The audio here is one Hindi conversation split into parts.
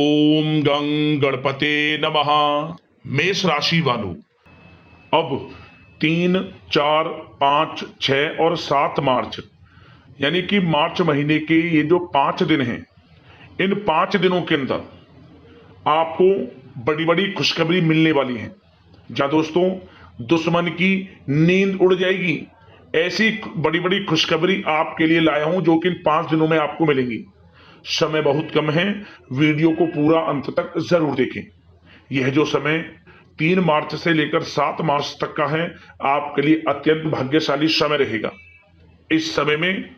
ओम गं गणपते नमः। मेष राशि वालों, अब 3, 4, 5, 6 और 7 मार्च यानी कि मार्च महीने के ये जो 5 दिन हैं, इन 5 दिनों के अंदर आपको बड़ी बड़ी खुशखबरी मिलने वाली है। जहां दोस्तों दुश्मन की नींद उड़ जाएगी, ऐसी बड़ी बड़ी खुशखबरी आपके लिए लाया हूं जो कि इन 5 दिनों में आपको मिलेंगी। समय बहुत कम है, वीडियो को पूरा अंत तक जरूर देखें। यह जो समय 3 मार्च से लेकर 7 मार्च तक का है, आपके लिए अत्यंत भाग्यशाली समय रहेगा। इस समय में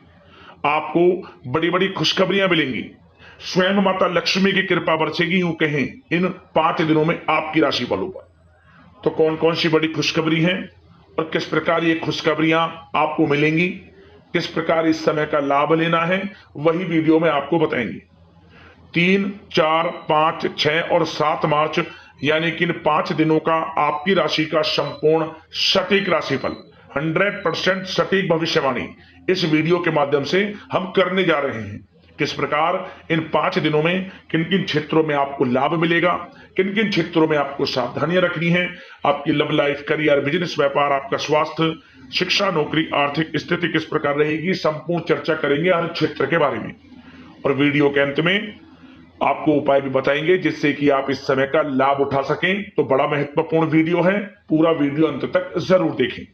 आपको बड़ी बड़ी खुशखबरियां मिलेंगी। स्वयं माता लक्ष्मी की कृपा बरसेगी, यूं कहें इन 5 दिनों में आपकी राशि वालों पर। तो कौन कौन सी बड़ी खुशखबरी है और किस प्रकार ये खुशखबरियां आपको मिलेंगी, किस प्रकार इस समय का लाभ लेना है, वही वीडियो में आपको बताएंगे। 3, 4, 5, 6 और 7 मार्च यानी कि इन 5 दिनों का आपकी राशि का संपूर्ण सटीक राशिफल, 100% सटीक भविष्यवाणी इस वीडियो के माध्यम से हम करने जा रहे हैं। किस प्रकार इन 5 दिनों में किन किन क्षेत्रों में आपको लाभ मिलेगा, किन किन क्षेत्रों में आपको सावधानियां रखनी है, आपकी लव लाइफ, करियर, बिजनेस, व्यापार, आपका स्वास्थ्य, शिक्षा, नौकरी, आर्थिक स्थिति किस प्रकार रहेगी, संपूर्ण चर्चा करेंगे हर क्षेत्र के बारे में। और वीडियो के अंत में आपको उपाय भी बताएंगे जिससे कि आप इस समय का लाभ उठा सकें। तो बड़ा महत्वपूर्ण वीडियो है, पूरा वीडियो अंत तक जरूर देखें।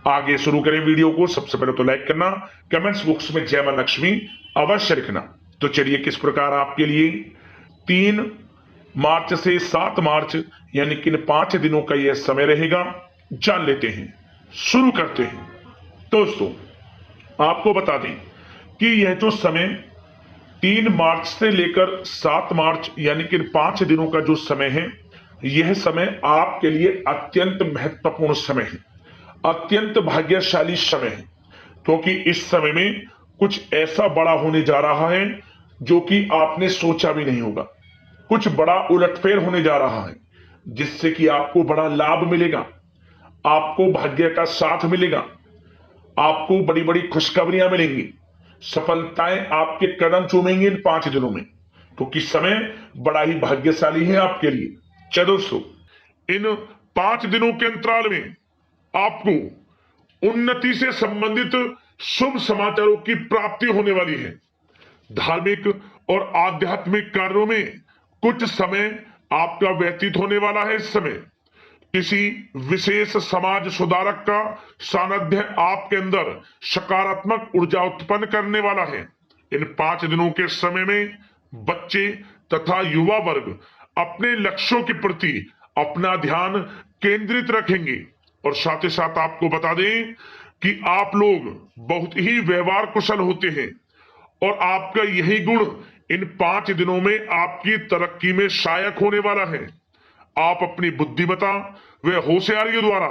आगे शुरू करें वीडियो को। सबसे पहले तो लाइक करना, कमेंट्स बॉक्स में जय मां लक्ष्मी अवश्य लिखना। तो चलिए किस प्रकार आपके लिए 3 मार्च से 7 मार्च यानी कि इन 5 दिनों का यह समय रहेगा, जान लेते हैं, शुरू करते हैं। दोस्तों आपको बता दें कि यह जो समय 3 मार्च से लेकर 7 मार्च यानी कि 5 दिनों का जो समय है, यह समय आपके लिए अत्यंत महत्वपूर्ण समय है, अत्यंत भाग्यशाली समय है। क्योंकि इस समय में कुछ ऐसा बड़ा होने जा रहा है जो कि आपने सोचा भी नहीं होगा। कुछ बड़ा उलटफेर होने जा रहा है जिससे कि आपको बड़ा लाभ मिलेगा, आपको भाग्य का साथ मिलेगा, आपको बड़ी बड़ी खुशखबरियां मिलेंगी, सफलताएं आपके कदम चूमेंगी इन 5 दिनों में। क्योंकि समय बड़ा ही भाग्यशाली है आपके लिए। चलो दोस्तों, इन 5 दिनों के अंतराल में आपको उन्नति से संबंधित शुभ समाचारों की प्राप्ति होने वाली है। धार्मिक और आध्यात्मिक कार्यों में कुछ समय आपका व्यतीत होने वाला है। इस समय किसी विशेष समाज सुधारक का सानिध्य आपके अंदर सकारात्मक ऊर्जा उत्पन्न करने वाला है। इन 5 दिनों के समय में बच्चे तथा युवा वर्ग अपने लक्ष्यों के प्रति अपना ध्यान केंद्रित रखेंगे। और साथ ही साथ आपको बता दें कि आप लोग बहुत ही व्यवहार कुशल होते हैं और आपका यही गुण इन 5 दिनों में आपकी तरक्की में सहायक होने वाला है। आप अपनी बुद्धिमत्ता व होशियारी द्वारा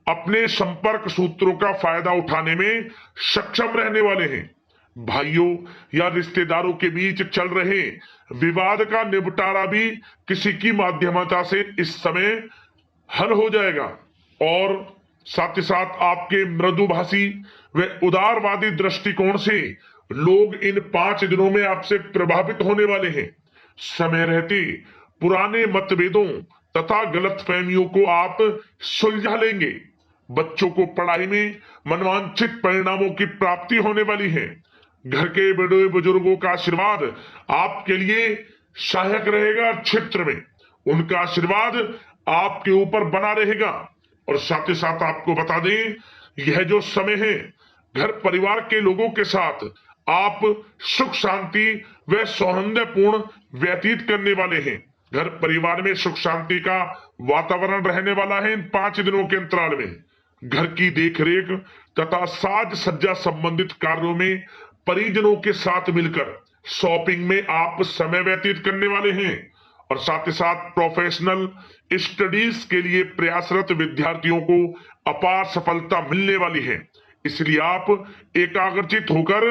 अपने संपर्क सूत्रों का फायदा उठाने में सक्षम रहने वाले हैं। भाइयों या रिश्तेदारों के बीच चल रहे विवाद का निपटारा भी किसी की माध्यमता से इस समय हल हो जाएगा। और साथ ही साथ आपके मृदुभाषी व उदारवादी दृष्टिकोण से लोग इन 5 दिनों में आपसे प्रभावित होने वाले हैं। समय रहते पुराने मतभेदों तथा गलतफहमियों को आप सुलझा लेंगे। बच्चों को पढ़ाई में मनवांछित परिणामों की प्राप्ति होने वाली है। घर के बड़े बुजुर्गों का आशीर्वाद आपके लिए सहायक रहेगा। क्षेत्र में उनका आशीर्वाद आपके ऊपर बना रहेगा। और साथ ही साथ आपको बता दें, यह जो समय है घर परिवार के लोगों के साथ आप सुख शांति व सौहार्दपूर्ण व्यतीत करने वाले हैं। घर परिवार में सुख शांति का वातावरण रहने वाला है इन 5 दिनों के अंतराल में। घर की देखरेख तथा साज सज्जा संबंधित कार्यों में परिजनों के साथ मिलकर शॉपिंग में आप समय व्यतीत करने वाले हैं। और साथ ही साथ प्रोफेशनल स्टडीज के लिए प्रयासरत विद्यार्थियों को अपार सफलता मिलने वाली है। इसलिए आप एकाग्रचित होकर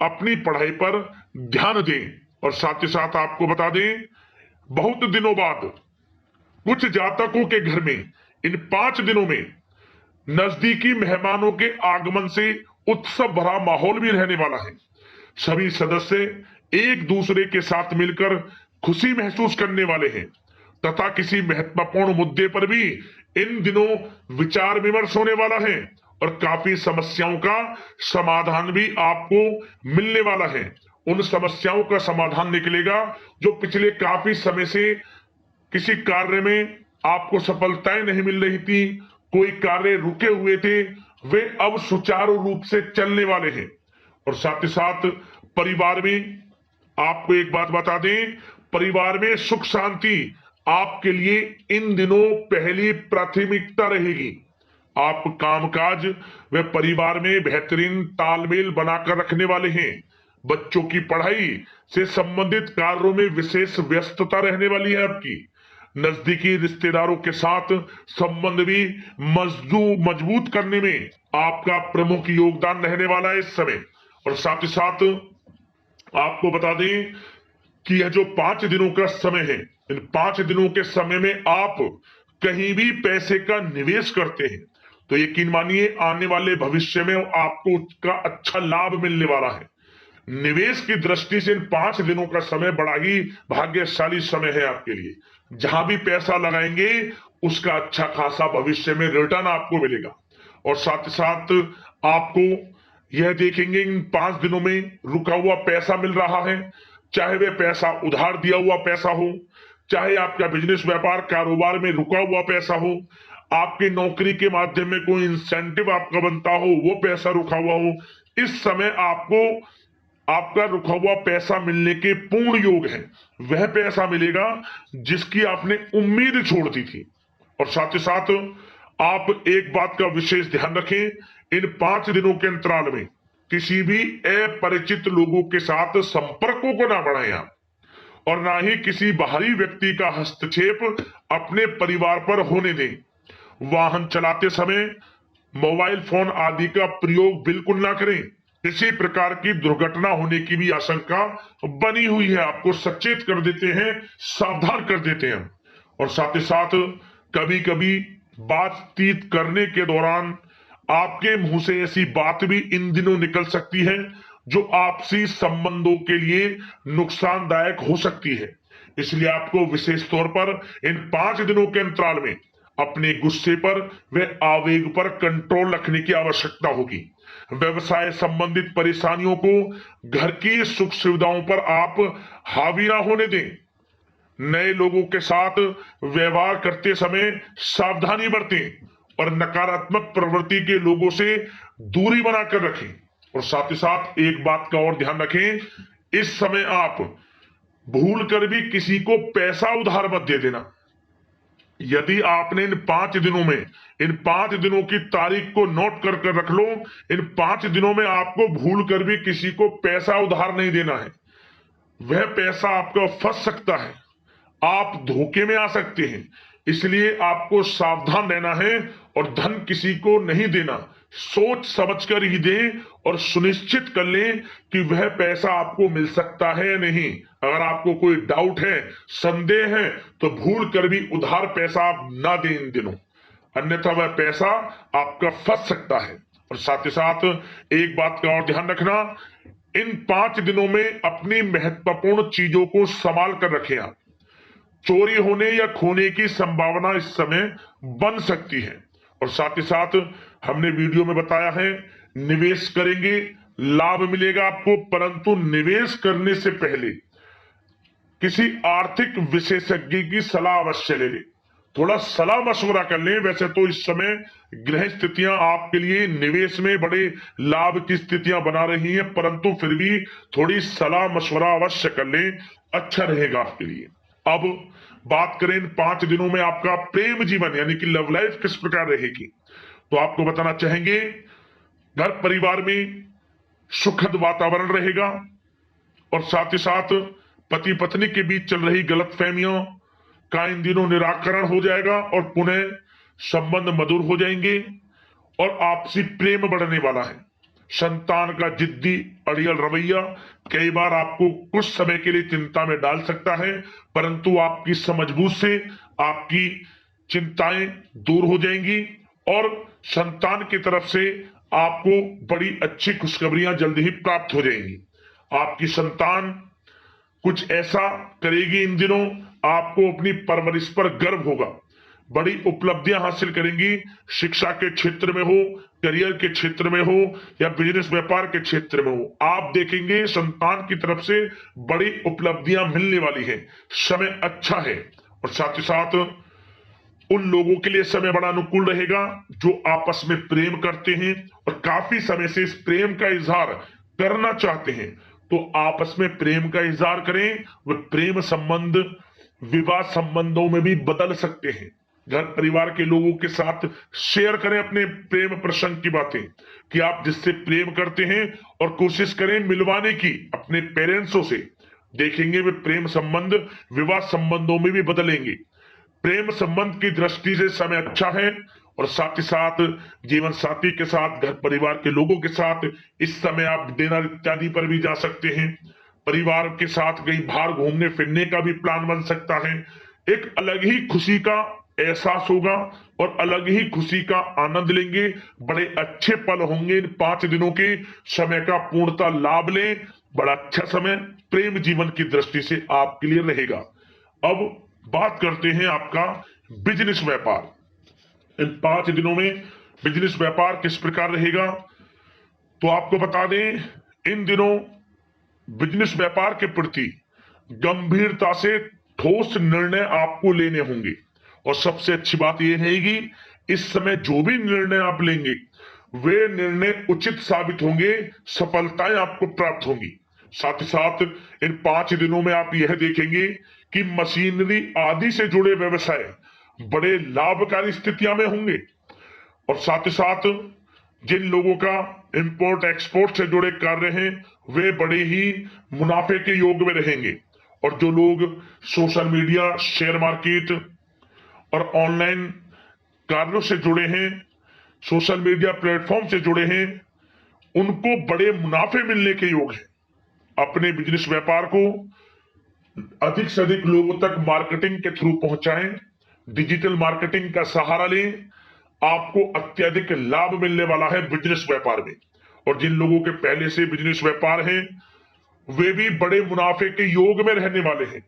अपनी पढ़ाई पर ध्यान दें। और साथ ही साथ आपको बता दें, बहुत दिनों बाद कुछ जातकों के घर में इन 5 दिनों में नजदीकी मेहमानों के आगमन से उत्सव भरा माहौल भी रहने वाला है। सभी सदस्य एक दूसरे के साथ मिलकर खुशी महसूस करने वाले हैं तथा किसी महत्वपूर्ण मुद्दे पर भी इन दिनों विचार विमर्श होने वाला है और काफी समस्याओं का समाधान भी आपको मिलने वाला है। उन समस्याओं का समाधान निकलेगा जो पिछले काफी समय से किसी कार्य में आपको सफलताएं नहीं मिल रही थी, कोई कार्य रुके हुए थे, वे अब सुचारू रूप से चलने वाले हैं। और साथ ही साथ परिवार में आपको एक बात बता दें, परिवार में सुख शांति आपके लिए इन दिनों पहली प्राथमिकता रहेगी। आप कामकाज व परिवार में बेहतरीन तालमेल बनाकर रखने वाले हैं। बच्चों की पढ़ाई से संबंधित कार्यों में विशेष व्यस्तता रहने वाली है आपकी। नजदीकी रिश्तेदारों के साथ संबंध भी मजबूत करने में आपका प्रमुख योगदान रहने वाला है इस समय। और साथ ही साथ आपको बता दें कि यह जो 5 दिनों का समय है, इन 5 दिनों के समय में आप कहीं भी पैसे का निवेश करते हैं तो यकीन मानिए आने वाले भविष्य में आपको उसका अच्छा लाभ मिलने वाला है। निवेश की दृष्टि से इन 5 दिनों का समय बड़ा ही भाग्यशाली समय है आपके लिए। जहां भी पैसा लगाएंगे उसका अच्छा खासा भविष्य में रिटर्न आपको मिलेगा। और साथ ही साथ आपको यह देखेंगे इन 5 दिनों में रुका हुआ पैसा मिल रहा है, चाहे वह पैसा उधार दिया हुआ पैसा हो, चाहे आपका बिजनेस व्यापार कारोबार में रुका हुआ पैसा हो, आपकी नौकरी के माध्यम में कोई इंसेंटिव आपका बनता हो, वो पैसा रुका हुआ हो, इस समय आपको आपका रुका हुआ पैसा मिलने के पूर्ण योग है। वह पैसा मिलेगा जिसकी आपने उम्मीद छोड़ दी थी। और साथ ही साथ आप एक बात का विशेष ध्यान रखें, इन 5 दिनों के अंतराल में किसी भी अपरिचित लोगों के साथ संपर्कों को ना बढ़ाएं आप, और ना ही किसी बाहरी व्यक्ति का हस्तक्षेप अपने परिवार पर होने दें। वाहन चलाते समय मोबाइल फोन आदि का प्रयोग बिल्कुल ना करें। किसी प्रकार की दुर्घटना होने की भी आशंका बनी हुई है, आपको सचेत कर देते हैं, सावधान कर देते हैं। और साथ ही साथ कभी कभी बातचीत करने के दौरान आपके मुंह से ऐसी बात भी इन दिनों निकल सकती है जो आपसी संबंधों के लिए नुकसानदायक हो सकती है। इसलिए आपको विशेष तौर पर इन 5 दिनों के अंतराल में अपने गुस्से पर व आवेग पर कंट्रोल रखने की आवश्यकता होगी। व्यवसाय संबंधित परेशानियों को घर की सुख सुविधाओं पर आप हावी ना होने दें। नए लोगों के साथ व्यवहार करते समय सावधानी बरतें और नकारात्मक प्रवृत्ति के लोगों से दूरी बनाकर रखें। और साथ ही साथ एक बात का और ध्यान रखें, इस समय आप भूल कर भी किसी को पैसा उधार मत दे देना। यदि आपने इन 5 दिनों में इन 5 दिनों की तारीख को नोट कर कर रख लो, इन 5 दिनों में आपको भूल कर भी किसी को पैसा उधार नहीं देना है। वह पैसा आपका फंस सकता है, आप धोखे में आ सकते हैं। इसलिए आपको सावधान रहना है और धन किसी को नहीं देना। सोच समझ कर ही दें और सुनिश्चित कर लें कि वह पैसा आपको मिल सकता है या नहीं। अगर आपको कोई डाउट है, संदेह है, तो भूल कर भी उधार पैसा आप ना दें इन दिनों, अन्यथा वह पैसा आपका फंस सकता है। और साथ ही साथ एक बात का और ध्यान रखना, इन 5 दिनों में अपनी महत्वपूर्ण चीजों को संभाल कर रखें आप। चोरी होने या खोने की संभावना इस समय बन सकती है। और साथ ही साथ हमने वीडियो में बताया है, निवेश करेंगे लाभ मिलेगा आपको, परंतु निवेश करने से पहले किसी आर्थिक विशेषज्ञ की सलाह अवश्य ले लें, थोड़ा सलाह मशवरा कर लें। वैसे तो इस समय ग्रह स्थितियां आपके लिए निवेश में बड़े लाभ की स्थितियां बना रही हैं, परंतु फिर भी थोड़ी सलाह मशवरा अवश्य कर लें, अच्छा रहेगा आपके लिए। अब बात करें इन 5 दिनों में आपका प्रेम जीवन यानी कि लव लाइफ किस प्रकार रहेगी, तो आपको बताना चाहेंगे, घर परिवार में सुखद वातावरण रहेगा और साथ ही साथ पति पत्नी के बीच चल रही गलतफहमियों का इन दिनों निराकरण हो जाएगा और पुनः संबंध मधुर हो जाएंगे और आपसी प्रेम बढ़ने वाला है। संतान का जिद्दी अड़ियल रवैया कई बार आपको कुछ समय के लिए चिंता में डाल सकता है, परंतु आपकी समझबूझ से आपकी चिंताएं दूर हो जाएंगी और संतान की तरफ से आपको बड़ी अच्छी खुशखबरियां जल्द ही प्राप्त हो जाएंगी। आपकी संतान कुछ ऐसा करेगी इन दिनों, आपको अपनी परवरिश पर गर्व होगा। बड़ी उपलब्धियां हासिल करेंगी, शिक्षा के क्षेत्र में हो, करियर के क्षेत्र में हो या बिजनेस व्यापार के क्षेत्र में हो। आप देखेंगे संतान की तरफ से बड़ी उपलब्धियां मिलने वाली है, समय अच्छा है। और साथ ही साथ उन लोगों के लिए समय बड़ा अनुकूल रहेगा जो आपस में प्रेम करते हैं और काफी समय से इस प्रेम का इजहार करना चाहते हैं, तो आपस में प्रेम का इजहार करें। वह प्रेम संबंध विवाह संबंधों में भी बदल सकते हैं। घर परिवार के लोगों के साथ शेयर करें अपने प्रेम प्रसंग की बातें कि आप जिससे प्रेम करते हैं, और कोशिश करें मिलवाने की अपने पेरेंट्सों से। देखेंगे वे प्रेम संबंध विवाह संबंधों में भी बदलेंगे। प्रेम संबंध की दृष्टि से समय अच्छा है। और साथ ही साथ जीवन साथी के साथ, घर परिवार के लोगों के साथ इस समय आप डिनर इत्यादि पर भी जा सकते हैं। परिवार के साथ कहीं बाहर घूमने फिरने का भी प्लान बन सकता है। एक अलग ही खुशी का एहसास होगा और अलग ही खुशी का आनंद लेंगे। बड़े अच्छे पल होंगे इन 5 दिनों के, समय का पूर्णता लाभ लें। बड़ा अच्छा समय प्रेम जीवन की दृष्टि से आपके लिए रहेगा। अब बात करते हैं आपका बिजनेस व्यापार। इन 5 दिनों में बिजनेस व्यापार किस प्रकार रहेगा, तो आपको बता दें, इन दिनों बिजनेस व्यापार के प्रति गंभीरता से ठोस निर्णय आपको लेने होंगे। और सबसे अच्छी बात यह रहेगी, इस समय जो भी निर्णय आप लेंगे वे निर्णय उचित साबित होंगे, सफलताएं आपको प्राप्त होंगी। साथ ही साथ इन 5 दिनों में आप यह देखेंगे कि मशीनरी आदि से जुड़े व्यवसाय बड़े लाभकारी स्थितियां में होंगे। और साथ ही साथ जिन लोगों का इंपोर्ट एक्सपोर्ट से जुड़े कार्य हैं वे बड़े ही मुनाफे के योग में रहेंगे। और जो लोग सोशल मीडिया, शेयर मार्केट और ऑनलाइन कार्यों से जुड़े हैं, सोशल मीडिया प्लेटफॉर्म से जुड़े हैं, उनको बड़े मुनाफे मिलने के योग हैं। अपने बिजनेस व्यापार को अधिक से अधिक लोगों तक मार्केटिंग के थ्रू पहुंचाएं, डिजिटल मार्केटिंग का सहारा लें। आपको अत्यधिक लाभ मिलने वाला है बिजनेस व्यापार में। और जिन लोगों के पहले से बिजनेस व्यापार है वे भी बड़े मुनाफे के योग में रहने वाले हैं।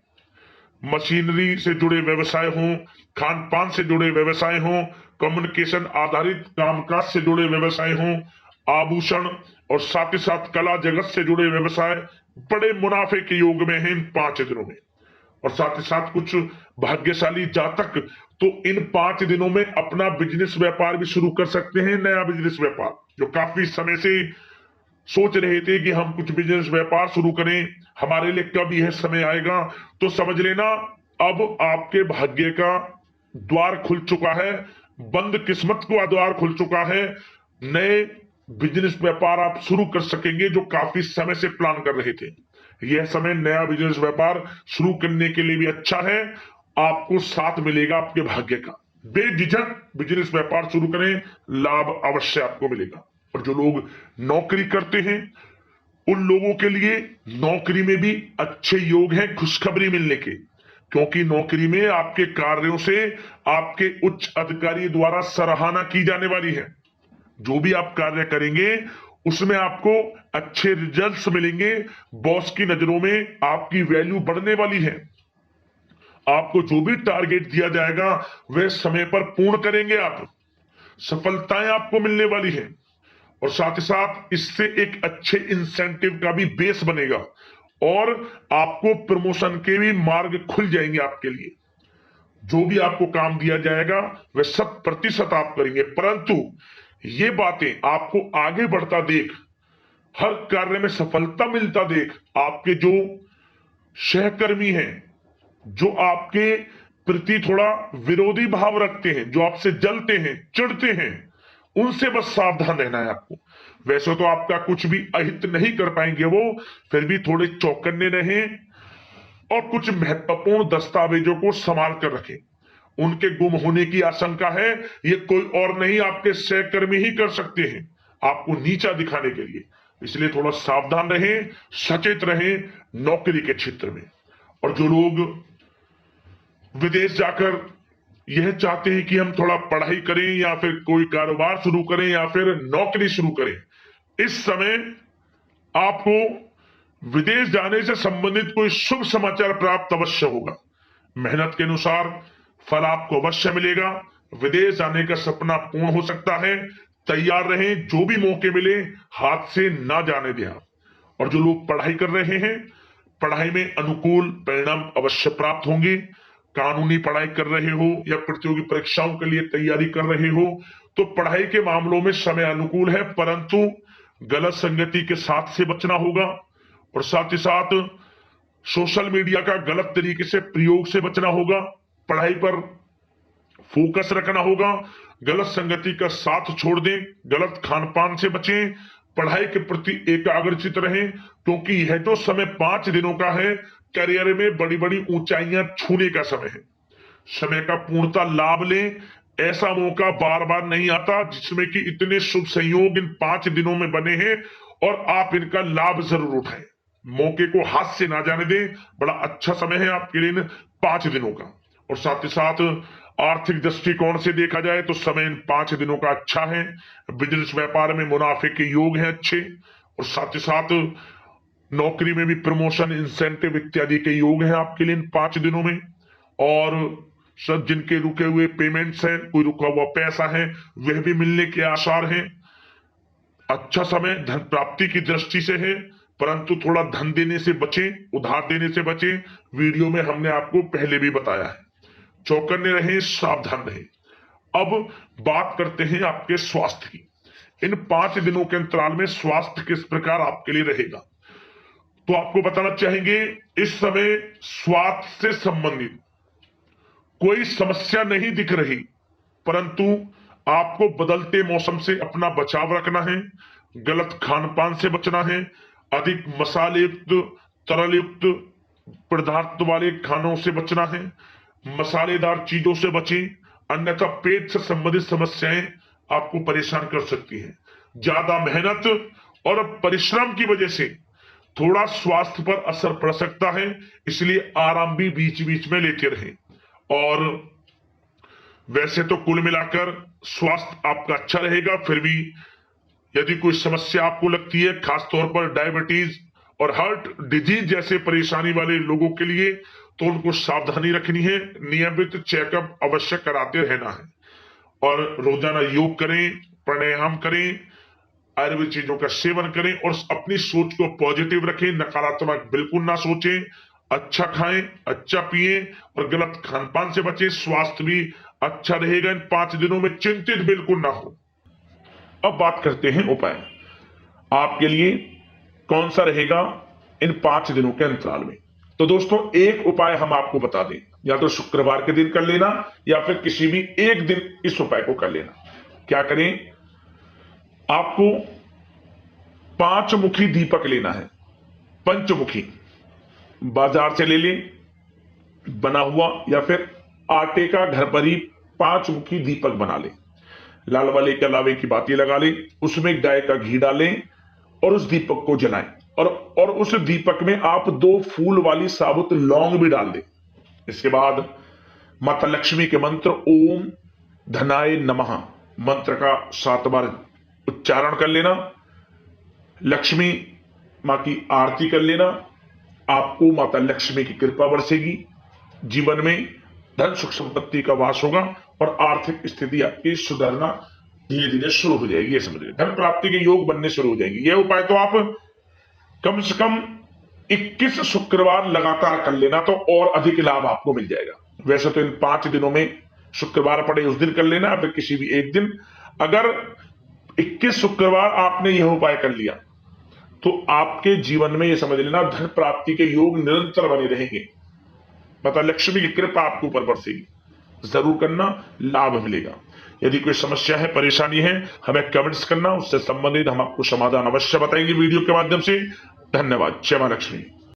मशीनरी से जुड़े व्यवसाय हों, खान पान से जुड़े व्यवसाय हों, कम्युनिकेशन आधारित कामकाज से जुड़े व्यवसाय हों, आभूषण और साथ ही साथ कला जगत से जुड़े व्यवसाय बड़े मुनाफे के योग में हैं इन 5 दिनों में। और साथ ही साथ कुछ भाग्यशाली जातक तो इन 5 दिनों में अपना बिजनेस व्यापार भी शुरू कर सकते हैं। नया बिजनेस व्यापार जो काफी समय से सोच रहे थे कि हम कुछ बिजनेस व्यापार शुरू करें, हमारे लिए कब यह समय आएगा, तो समझ लेना अब आपके भाग्य का द्वार खुल चुका है, बंद किस्मत का द्वार खुल चुका है। नए बिजनेस व्यापार आप शुरू कर सकेंगे जो काफी समय से प्लान कर रहे थे। यह समय नया बिजनेस व्यापार शुरू करने के लिए भी अच्छा है, आपको साथ मिलेगा आपके भाग्य का। बेझिझक बिजनेस व्यापार शुरू करें, लाभ अवश्य आपको मिलेगा। और जो लोग नौकरी करते हैं उन लोगों के लिए नौकरी में भी अच्छे योग हैं खुशखबरी मिलने के, क्योंकि नौकरी में आपके कार्यों से आपके उच्च अधिकारी द्वारा सराहना की जाने वाली है। जो भी आप कार्य करेंगे उसमें आपको अच्छे रिजल्ट्स मिलेंगे। बॉस की नजरों में आपकी वैल्यू बढ़ने वाली है। आपको जो भी टारगेट दिया जाएगा वह समय पर पूर्ण करेंगे आप, सफलताएं आपको मिलने वाली है। और साथ ही साथ इससे एक अच्छे इंसेंटिव का भी बेस बनेगा और आपको प्रमोशन के भी मार्ग खुल जाएंगे आपके लिए। जो भी आपको काम दिया जाएगा वह 100% आप करेंगे। परंतु ये बातें आपको आगे बढ़ता देख, हर कार्य में सफलता मिलता देख, आपके जो सहकर्मी हैं, जो आपके प्रति थोड़ा विरोधी भाव रखते हैं, जो आपसे जलते हैं, चिढ़ते हैं, उनसे बस सावधान रहना है आपको। वैसे तो आपका कुछ भी अहित नहीं कर पाएंगे वो, फिर भी थोड़े चौकन्ने रहें और कुछ महत्वपूर्ण दस्तावेजों को संभाल कर रखें। उनके गुम होने की आशंका है, ये कोई और नहीं आपके सहकर्मी ही कर सकते हैं आपको नीचा दिखाने के लिए। इसलिए थोड़ा सावधान रहें, सचेत रहें नौकरी के क्षेत्र में। और जो लोग विदेश जाकर यह चाहते हैं कि हम थोड़ा पढ़ाई करें या फिर कोई कारोबार शुरू करें या फिर नौकरी शुरू करें, इस समय आपको विदेश जाने से संबंधित कोई शुभ समाचार प्राप्त अवश्य होगा। मेहनत के अनुसार फल आपको अवश्य मिलेगा। विदेश जाने का सपना पूर्ण हो सकता है। तैयार रहें, जो भी मौके मिले हाथ से ना जाने दें आप। और जो लोग पढ़ाई कर रहे हैं, पढ़ाई में अनुकूल परिणाम अवश्य प्राप्त होंगे। कानूनी पढ़ाई कर रहे हो या प्रतियोगी परीक्षाओं के लिए तैयारी कर रहे हो तो पढ़ाई के मामलों में समय अनुकूल है, परंतु गलत संगति के साथ से बचना होगा और साथ ही साथ सोशल मीडिया का गलत तरीके से प्रयोग से बचना होगा। पढ़ाई पर फोकस रखना होगा। गलत संगति का साथ छोड़ दें, गलत खान पान से बचें, पढ़ाई के प्रति एकाग्रचित रहें, क्योंकि यह तो समय 5 दिनों का है। करियर में बड़ी बड़ी ऊंचाइयां छूने का समय है। समय का पूर्णतः लाभ लें। ऐसा मौका बार बार नहीं आता जिसमें कि इतने शुभ संयोग इन 5 दिनों में बने हैं और आप इनका लाभ जरूर उठाएं। मौके को हाथ से ना जाने दें। बड़ा अच्छा समय है आपके लिए इन 5 दिनों का। और साथ ही साथ आर्थिक दृष्टिकोण से देखा जाए तो समय इन 5 दिनों का अच्छा है। बिजनेस व्यापार में मुनाफे के योग हैं अच्छे और साथ ही साथ नौकरी में भी प्रमोशन, इंसेंटिव इत्यादि के योग हैं आपके लिए इन 5 दिनों में। और सब जिनके रुके हुए पेमेंट्स हैं, कोई रुका हुआ पैसा है, वह भी मिलने के आसार हैं। अच्छा समय धन प्राप्ति की दृष्टि से है, परंतु थोड़ा धन देने से बचें, उधार देने से बचें। वीडियो में हमने आपको पहले भी बताया है। चौकन्ने रहें, सावधान रहें। अब बात करते हैं आपके स्वास्थ्य की। इन 5 दिनों के अंतराल में स्वास्थ्य किस प्रकार आपके लिए रहेगा, तो आपको बताना चाहेंगे इस समय स्वास्थ्य से संबंधित कोई समस्या नहीं दिख रही, परंतु आपको बदलते मौसम से अपना बचाव रखना है। गलत खान पान से बचना है। अधिक मसाले युक्त, तरल युक्त पदार्थ वाले खानों से बचना है। मसालेदार चीजों से बचें, अन्यथा पेट से संबंधित समस्याएं आपको परेशान कर सकती हैं। ज्यादा मेहनत और परिश्रम की वजह से थोड़ा स्वास्थ्य पर असर पड़ सकता है, इसलिए आराम भी बीच बीच में लेते रहें। और वैसे तो कुल मिलाकर स्वास्थ्य आपका अच्छा रहेगा। फिर भी यदि कोई समस्या आपको लगती है, खासतौर पर डायबिटीज और हार्ट डिजीज जैसे परेशानी वाले लोगों के लिए, तो उनको सावधानी रखनी है। नियमित चेकअप अवश्य कराते रहना है और रोजाना योग करें, प्राणायाम करें, आयुर्वेद चीजों का सेवन करें और अपनी सोच को पॉजिटिव रखें। नकारात्मक बिल्कुल ना सोचें। अच्छा खाएं, अच्छा पिएं और गलत खान पान से बचें। स्वास्थ्य भी अच्छा रहेगा इन 5 दिनों में, चिंतित बिल्कुल ना हो। अब बात करते हैं उपाय। आपके लिए कौन सा रहेगा इन 5 दिनों के अंतराल में। तो दोस्तों, एक उपाय हम आपको बता दें, या तो शुक्रवार के दिन कर लेना या फिर किसी भी एक दिन इस उपाय को कर लेना। क्या करें, आपको 5 मुखी दीपक लेना है। पंचमुखी बाजार से ले लें बना हुआ, या फिर आटे का घर पर ही 5 मुखी दीपक बना लें। लाल वाले के अलावे की बाती लगा लें, उसमें गाय का घी डालें और उस दीपक को जलाएं। और उस दीपक में आप 2 फूल वाली साबुत लौंग भी डाल दें। इसके बाद माता लक्ष्मी के मंत्र ओम धनाय नमः मंत्र का 7 बार उच्चारण कर लेना। लक्ष्मी मां की आरती कर लेना। आपको माता लक्ष्मी की कृपा बरसेगी। जीवन में धन सुख संपत्ति का वास होगा और आर्थिक स्थिति आपकी सुधरना धीरे धीरे शुरू हो जाएगी। ये समझिए, धन प्राप्ति के योग बनने शुरू हो जाएंगे। यह उपाय तो आप कम से कम 21 शुक्रवार लगातार कर लेना, तो और अधिक लाभ आपको मिल जाएगा। वैसे तो इन 5 दिनों में शुक्रवार पड़े उस दिन कर लेना, या फिर किसी भी एक दिन। अगर 21 शुक्रवार आपने यह उपाय कर लिया तो आपके जीवन में यह समझ लेना धन प्राप्ति के योग निरंतर बने रहेंगे। मतलब लक्ष्मी की कृपा आपके ऊपर बरसेगी। जरूर करना, लाभ मिलेगा। यदि कोई समस्या है, परेशानी है, हमें कमेंट्स करना, उससे संबंधित हम आपको समाधान अवश्य बताएंगे वीडियो के माध्यम से। धन्यवाद। जय मां लक्ष्मी।